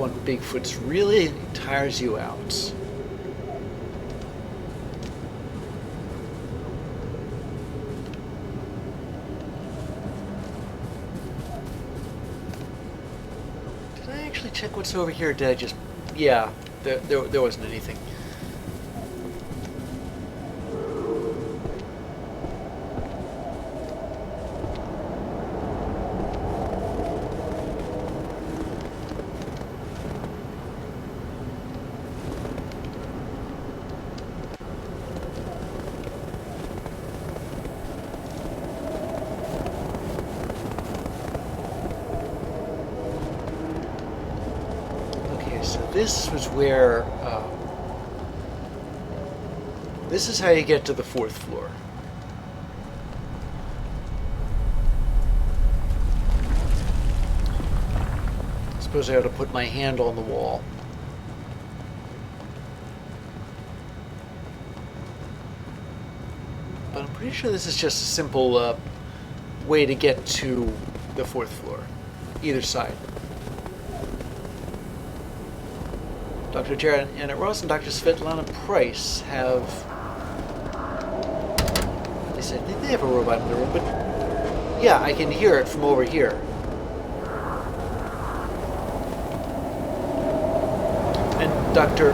on Bigfoots really tires you out. Did I actually check what's over here? Did I just... Yeah, there wasn't anything. This was where, this is how you get to the 4th floor. I suppose I ought to put my hand on the wall. But I'm pretty sure this is just a simple way to get to the 4th floor, either side. Dr. Janet Ross and Dr. Svetlana Price have... At least I think they have a robot in the room, but... Yeah, I can hear it from over here. And Dr.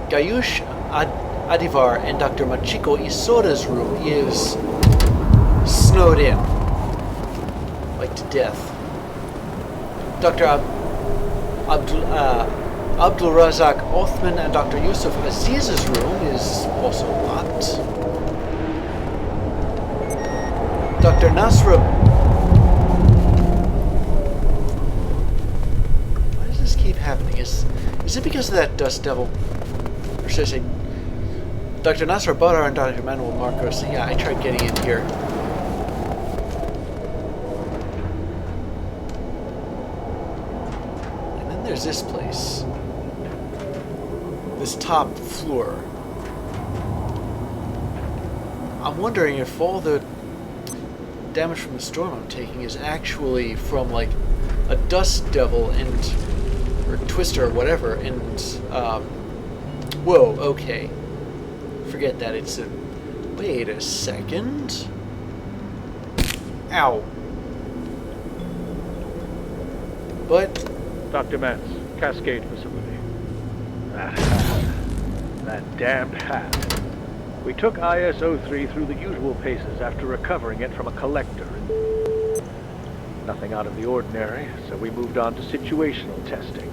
Gayush Adivar and Dr. Machiko Isoda's room is snowed in. Like to death. Dr. Abdul Razak Othman and Dr. Yusuf Aziz's room is also locked. Dr. Nasra... Why does this keep happening? Is it because of that dust devil? Or should I say... Dr. Nasra Badar and Dr. Manuel Marcos. Yeah, I tried getting in here. There's this place. This top floor. I'm wondering if all the damage from the storm I'm taking is actually from like a dust devil or twister or whatever, and whoa, okay. Forget that, it's a... Wait a second. Ow. But... Dr. Mance, Cascade Facility. That hat. That damned hat. We took IS-03 through the usual paces after recovering it from a collector. Nothing out of the ordinary, so we moved on to situational testing.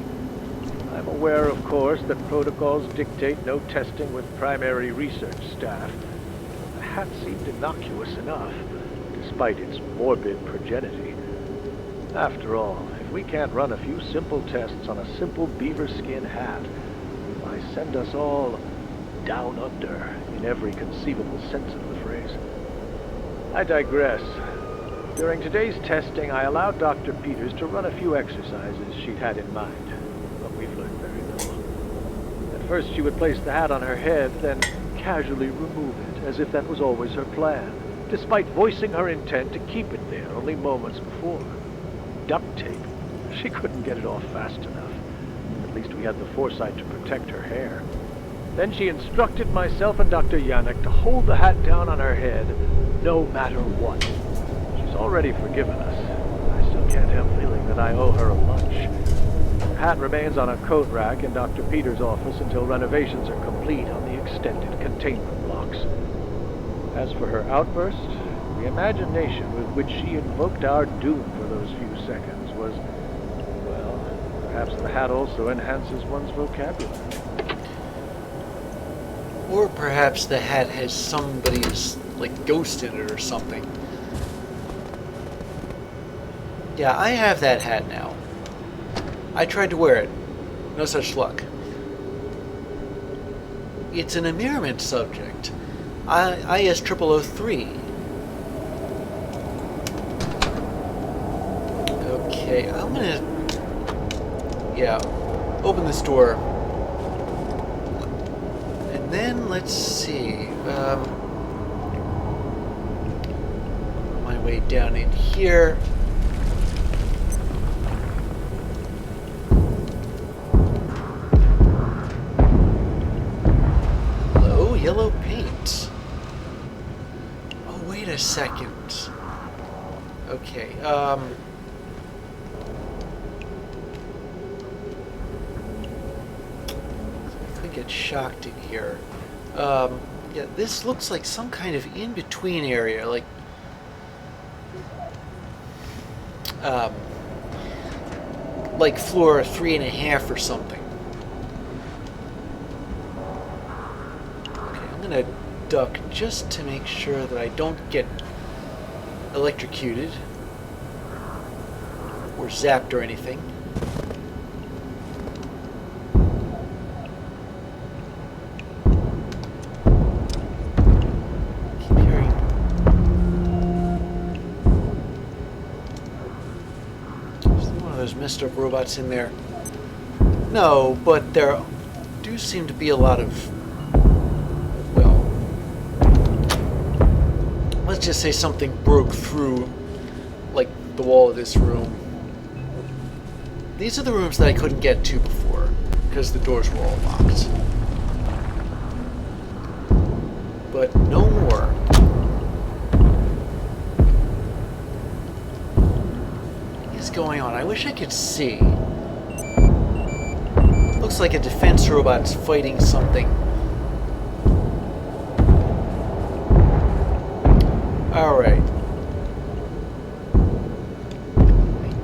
I'm aware, of course, that protocols dictate no testing with primary research staff. The hat seemed innocuous enough, despite its morbid progenity. After all, if we can't run a few simple tests on a simple beaver skin hat, why send us all down under in every conceivable sense of the phrase? I digress. During today's testing, I allowed Dr. Peters to run a few exercises she'd had in mind, but we've learned very little. At first, she would place the hat on her head, then casually remove it, as if that was always her plan, despite voicing her intent to keep it there only moments before. Duct tape. She couldn't get it off fast enough. At least we had the foresight to protect her hair. Then she instructed myself and Dr. Yannick to hold the hat down on her head, no matter what. She's already forgiven us. I still can't help feeling that I owe her a lunch. Her hat remains on a coat rack in Dr. Peters' office until renovations are complete on the extended containment blocks. As for her outburst, the imagination with which she invoked our doom for those few seconds was, well, perhaps the hat also enhances one's vocabulary. Or perhaps the hat has somebody's, like, ghost in it or something. Yeah, I have that hat now. I tried to wear it. No such luck. It's an Emirament subject. IS-0003. Okay, I'm gonna... Yeah, open this door. And then, let's see... my way down in here. second. Okay, I could get shocked in here. Yeah, this looks like some kind of in-between area, like floor 3.5 or something. Okay, I'm gonna duck just to make sure that I don't get electrocuted or zapped or anything. Keep hearing. Is there one of those messed up robots in there? No, but there do seem to be a lot of, well, let's just say something broke through, like, the wall of this room. These are the rooms that I couldn't get to before, because the doors were all locked. But no more. What is going on? I wish I could see. Looks like a defense robot's fighting something. Alright.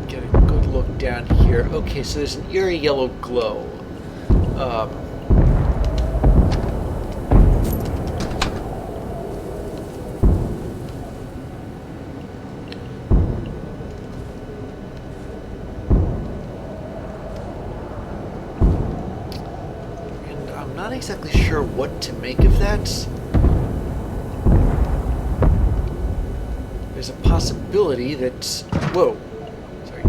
Get a good look down here. Okay, so there's an eerie yellow glow. And I'm not exactly sure what to make of that. There's a possibility that... Whoa. Sorry.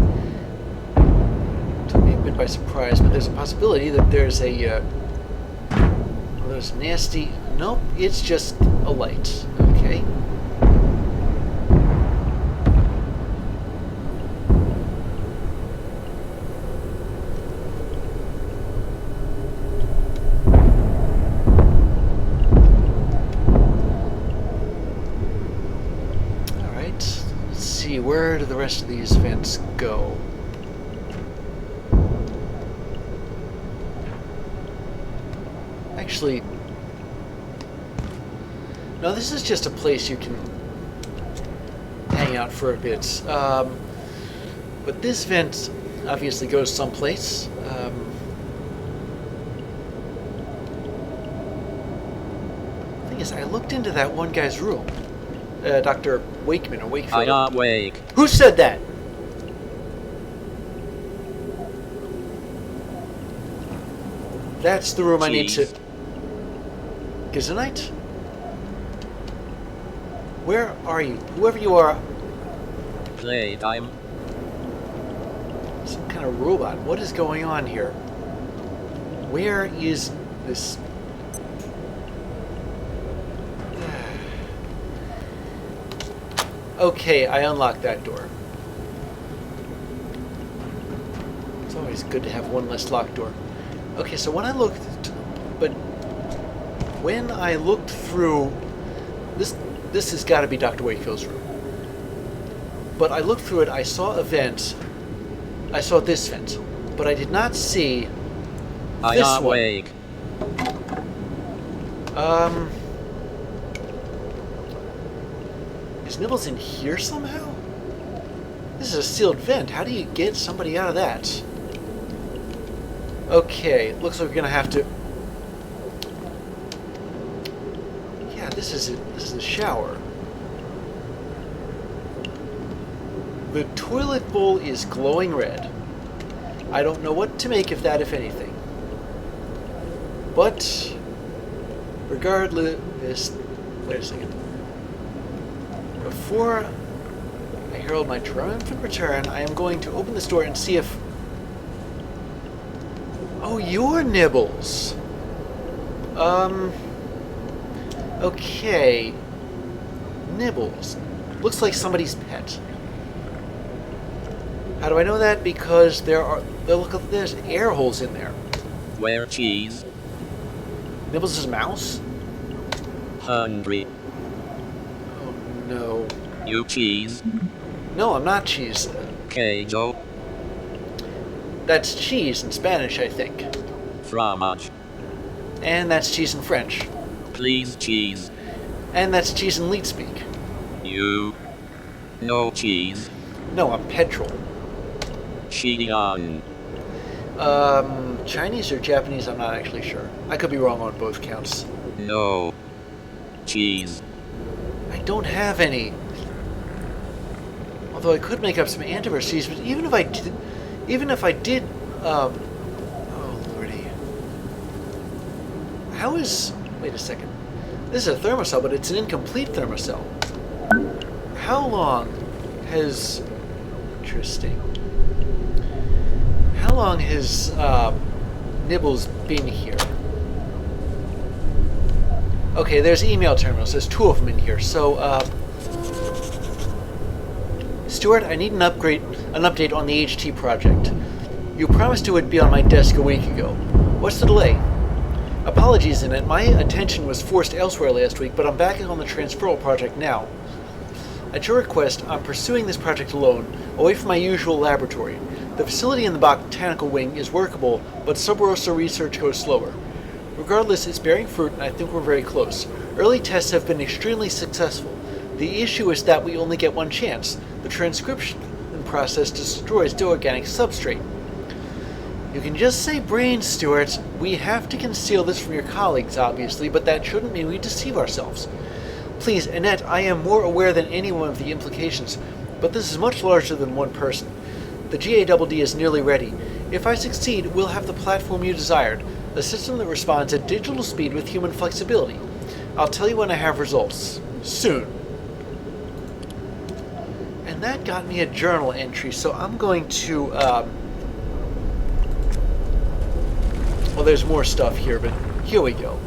Took me a bit by surprise, but there's a possibility that there's a... well, there's nasty... Nope, it's just a light. Okay. Where do the rest of these vents go? Actually, no, this is just a place you can hang out for a bit. But this vent obviously goes someplace. The thing is, I looked into that one guy's room. Dr. Wakeman or Wakefield. I am Wake. Who said that? That's the room I need to... Gizonite? Where are you? Whoever you are... Late, I'm... Some kind of robot. What is going on here? Where is this... Okay, I unlocked that door. It's always good to have one less locked door. Okay, so when I looked... when I looked through... This has got to be Dr. Wakefield's room. But I looked through it, I saw a vent. I saw this vent. But I did not see I this am one. Wake. Is Nibbles in here somehow? This is a sealed vent. How do you get somebody out of that? Okay, looks like we're gonna have to... Yeah, this is the shower. The toilet bowl is glowing red. I don't know what to make of that, if anything. But regardless... Wait a second. Before I herald my triumphant return, I am going to open this door and see if... Oh, you're Nibbles. Okay. Nibbles. Looks like somebody's pet. How do I know that? Because there's air holes in there. Where cheese? Nibbles' mouse? Hungry. Oh No. You cheese. No, I'm not cheese. Queijo. That's cheese in Spanish, I think. Fromage. And that's cheese in French. Please cheese. And that's cheese in Leet speak. You. No cheese. No, I'm petrol. Xi'an. Chinese or Japanese, I'm not actually sure. I could be wrong on both counts. No. Cheese. I don't have any. Although I could make up some antivirus cheese, but even if I did, oh lordy. Wait a second. This is a thermocell, but it's an incomplete thermocell. How long has, interesting. How long has, Nibbles been here? Okay, there's email terminals. There's 2 of them in here. So, Stuart, I need an update on the HT project. You promised it would be on my desk a week ago. What's the delay? Apologies, Annette. My attention was forced elsewhere last week, but I'm back on the transferal project now. At your request, I'm pursuing this project alone, away from my usual laboratory. The facility in the botanical wing is workable, but sub-rosa research goes slower. Regardless, it's bearing fruit, and I think we're very close. Early tests have been extremely successful. The issue is that we only get one chance. The transcription process destroys the organic substrate. You can just say brains, Stuart. We have to conceal this from your colleagues, obviously, but that shouldn't mean we deceive ourselves. Please, Annette, I am more aware than anyone of the implications, but this is much larger than one person. The GADD is nearly ready. If I succeed, we'll have the platform you desired, a system that responds at digital speed with human flexibility. I'll tell you when I have results. Soon. And that got me a journal entry, so I'm going to, well, there's more stuff here, but here we go.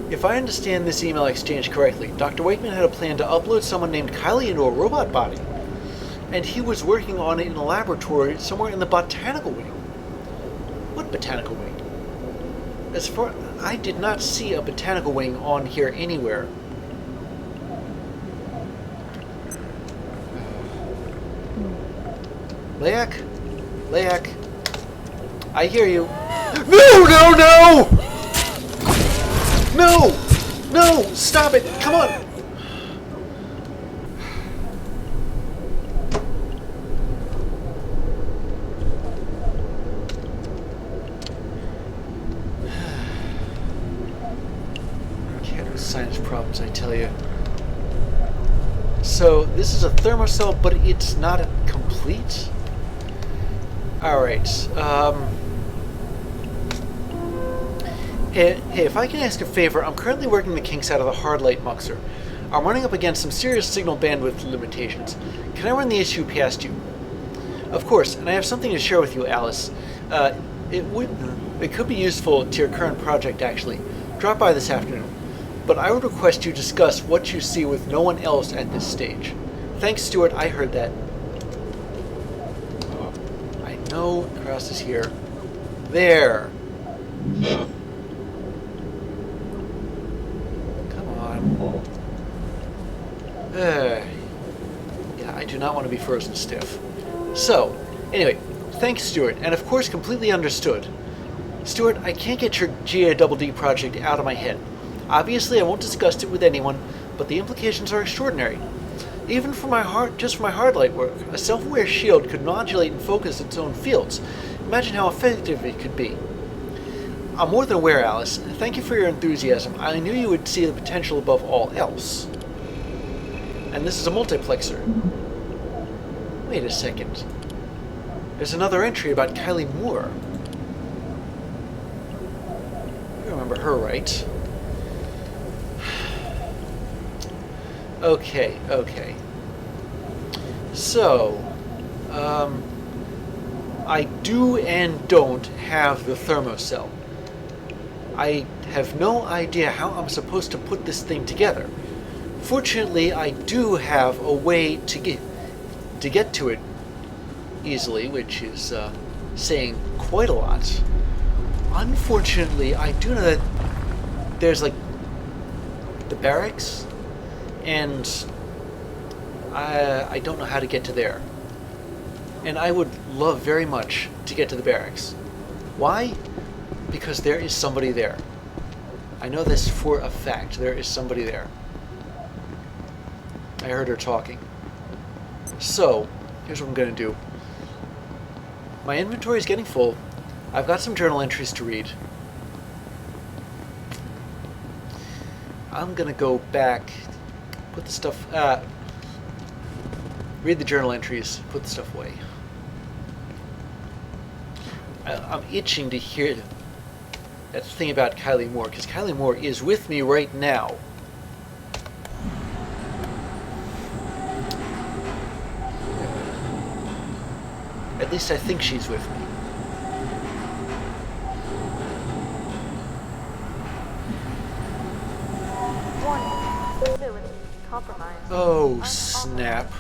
If I understand this email exchange correctly, Dr. Wakeman had a plan to upload someone named Kylie into a robot body. And he was working on it in a laboratory somewhere in the botanical wing. What botanical wing? As far I did not see a botanical wing on here anywhere. Layak, I hear you. No! Stop it! Come on! Cat with sinus problems, I tell you. So, this is a thermocell, but it's not complete? Alright, Hey, if I can ask a favor, I'm currently working the kinks out of the hard light muxer. I'm running up against some serious signal bandwidth limitations. Can I run the issue past you? Of course, and I have something to share with you, Alice. It could be useful to your current project, actually. Drop by this afternoon. But I would request you discuss what you see with no one else at this stage. Thanks, Stuart, I heard that. I know Cross is here. There! Yeah, I do not want to be frozen stiff. So, anyway, thanks, Stuart, and of course completely understood. Stuart, I can't get your GADD project out of my head. Obviously, I won't discuss it with anyone, but the implications are extraordinary. Even for just for my hard light work, a self-aware shield could modulate and focus its own fields. Imagine how effective it could be. I'm more than aware, Alice. Thank you for your enthusiasm. I knew you would see the potential above all else. And this is a multiplexer. Wait a second. There's another entry about Kylie Moore. You remember her, right? Okay. So, I do and don't have the thermocell. I have no idea how I'm supposed to put this thing together. Fortunately, I do have a way to get to it easily, which is saying quite a lot. Unfortunately, I do know that there's like the barracks and I don't know how to get to there. And I would love very much to get to the barracks. Why? Because there is somebody there. I know this for a fact. There is somebody there. I heard her talking. So, here's what I'm going to do. My inventory is getting full. I've got some journal entries to read. I'm going to go back, put the stuff, read the journal entries, put the stuff away. I'm itching to hear that thing about Kylie Moore, because Kylie Moore is with me right now. At least I think she's with me. Oh, snap.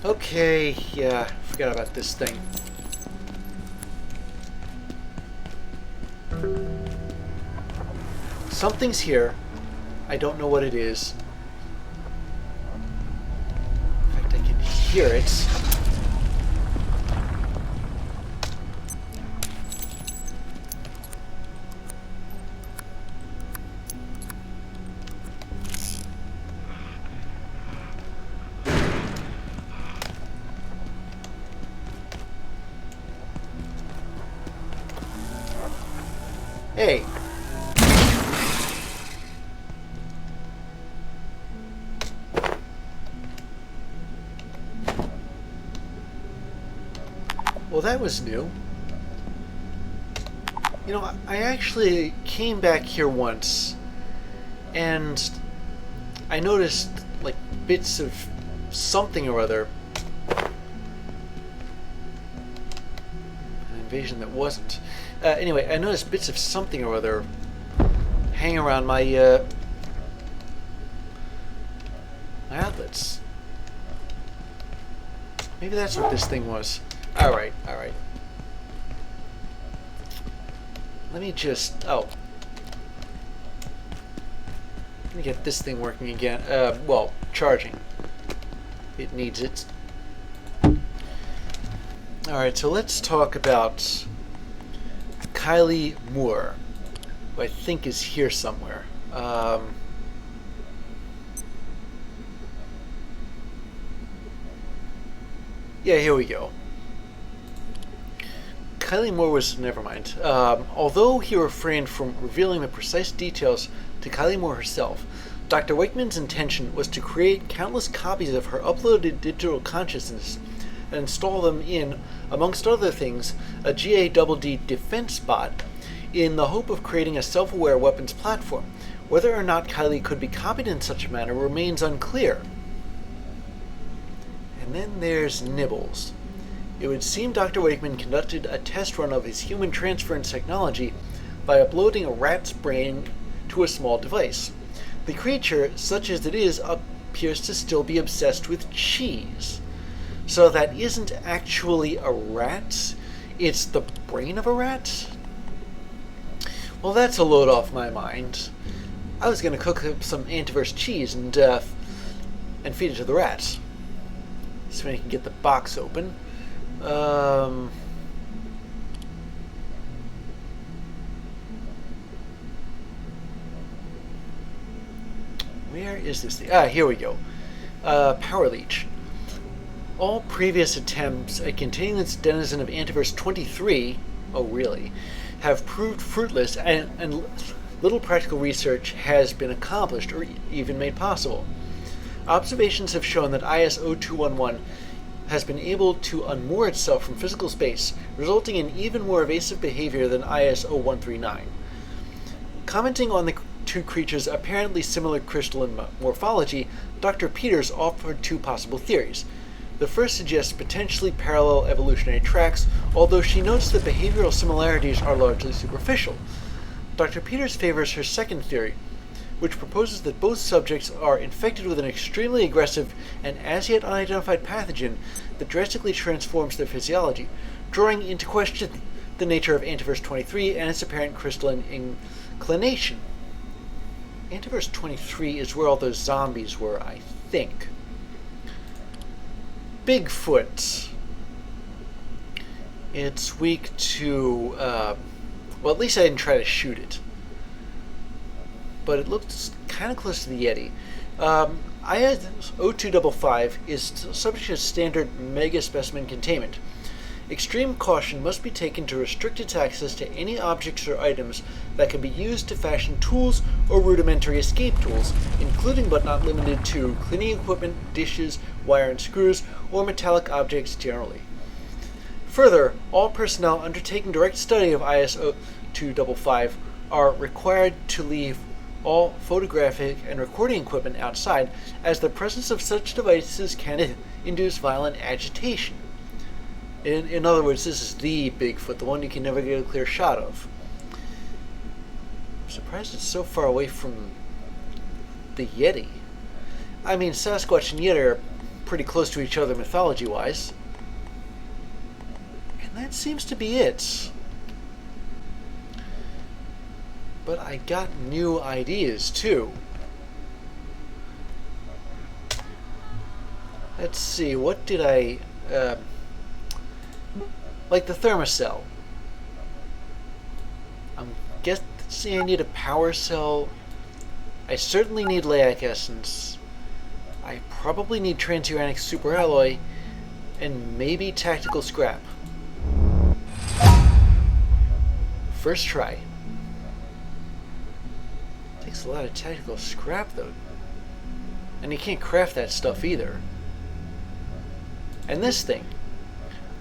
Okay, yeah, forgot about this thing. Something's here. I don't know what it is. In fact, I can hear it. Hey. Well, that was new. You know, I actually came back here once, and I noticed, like, bits of something or other. An invasion that wasn't. Anyway, I noticed bits of something or other hanging around my outlets. Maybe that's what this thing was. Alright, alright. Let me just... oh. Let me get this thing working again. Well, charging. It needs it. Alright, so let's talk about Kylie Moore, who I think is here somewhere. Yeah, here we go. Kylie Moore was... never mind. Although he refrained from revealing the precise details to Kylie Moore herself, Dr. Wakeman's intention was to create countless copies of her uploaded digital consciousness and install them in, amongst other things, a GADD defense bot in the hope of creating a self-aware weapons platform. Whether or not Kylie could be copied in such a manner remains unclear. And then there's Nibbles. It would seem Dr. Wakeman conducted a test run of his human transference technology by uploading a rat's brain to a small device. The creature, such as it is, appears to still be obsessed with cheese. So that isn't actually a rat, it's the brain of a rat? Well, that's a load off my mind. I was going to cook up some antivirus cheese and feed it to the rat. So I can get the box open. Where is this thing? Ah, here we go. Power leech. All previous attempts at containing this denizen of Antiverse 23, oh really, have proved fruitless, and little practical research has been accomplished or even made possible. Observations have shown that IS-0211 has been able to unmoor itself from physical space, resulting in even more evasive behavior than IS-0139. Commenting on the two creatures' apparently similar crystalline morphology, Dr. Peters offered two possible theories. The first suggests potentially parallel evolutionary tracks, although she notes that behavioral similarities are largely superficial. Dr. Peters favors her second theory, which proposes that both subjects are infected with an extremely aggressive and as yet unidentified pathogen that drastically transforms their physiology, drawing into question the nature of Antiverse 23 and its apparent crystalline inclination. Antiverse 23 is where all those zombies were, I think. Bigfoot. It's weak to, well, at least I didn't try to shoot it. But it looks kind of close to the Yeti. IS-0255 is subject to standard mega specimen containment. Extreme caution must be taken to restrict its access to any objects or items that can be used to fashion tools or rudimentary escape tools, including but not limited to cleaning equipment, dishes, wire and screws, or metallic objects generally. Further, all personnel undertaking direct study of IS-0255 are required to leave all photographic and recording equipment outside, as the presence of such devices can induce violent agitation. In other words, this is the Bigfoot, the one you can never get a clear shot of. I'm surprised it's so far away from the Yeti. I mean, Sasquatch and Yeti are pretty close to each other mythology-wise. And that seems to be it. But I got new ideas, too. Let's see, what did I... like the thermocell. I'm guessing I need a power cell. I certainly need Leiac essence. I probably need transuranic superalloy. And maybe tactical scrap. First try. Takes a lot of tactical scrap, though. And you can't craft that stuff either. And this thing.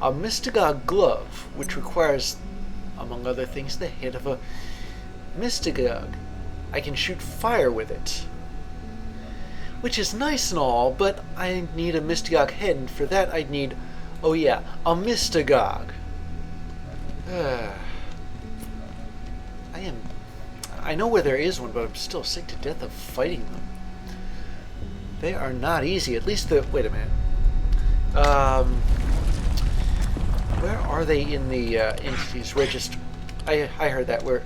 A Mystagog glove, which requires, among other things, the head of a Mystagog. I can shoot fire with it. Which is nice and all, but I need a Mystagog head, and for that I'd need, oh yeah, a Mystagog. I know where there is one, but I'm still sick to death of fighting them. They are not easy, at least the, wait a minute. Where are they in the entities register? I heard that. Where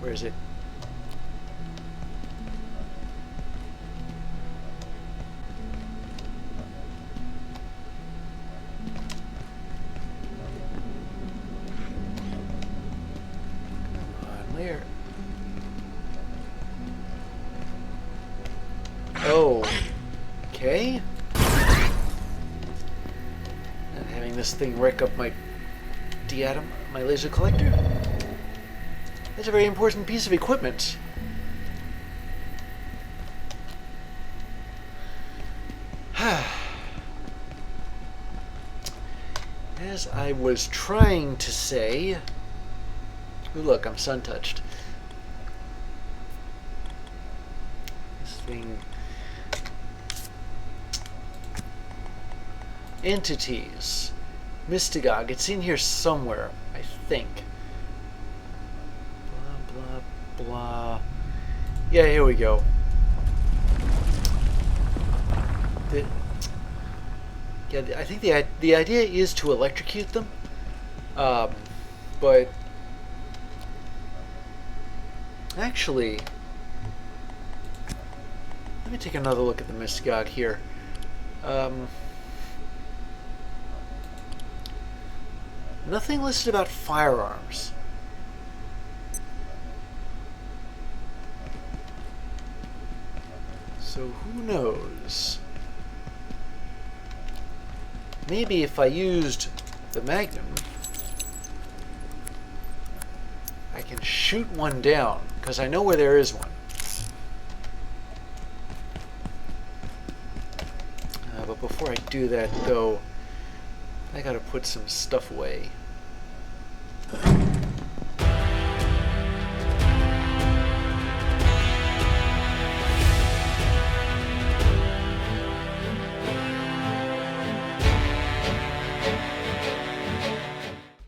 is it? Come on, where? Oh, okay. This thing wreck up my D-atom, my laser collector. That's a very important piece of equipment. As I was trying to say, ooh, look, I'm sun-touched. This thing. Entities. Mystagog. It's in here somewhere, I think. Blah, blah, blah. Yeah, here we go. I think the idea is to electrocute them. But... actually... let me take another look at the Mystagog here. Nothing listed about firearms. So who knows? Maybe if I used the Magnum, I can shoot one down, because I know where there is one. But before I do that, though, I gotta put some stuff away.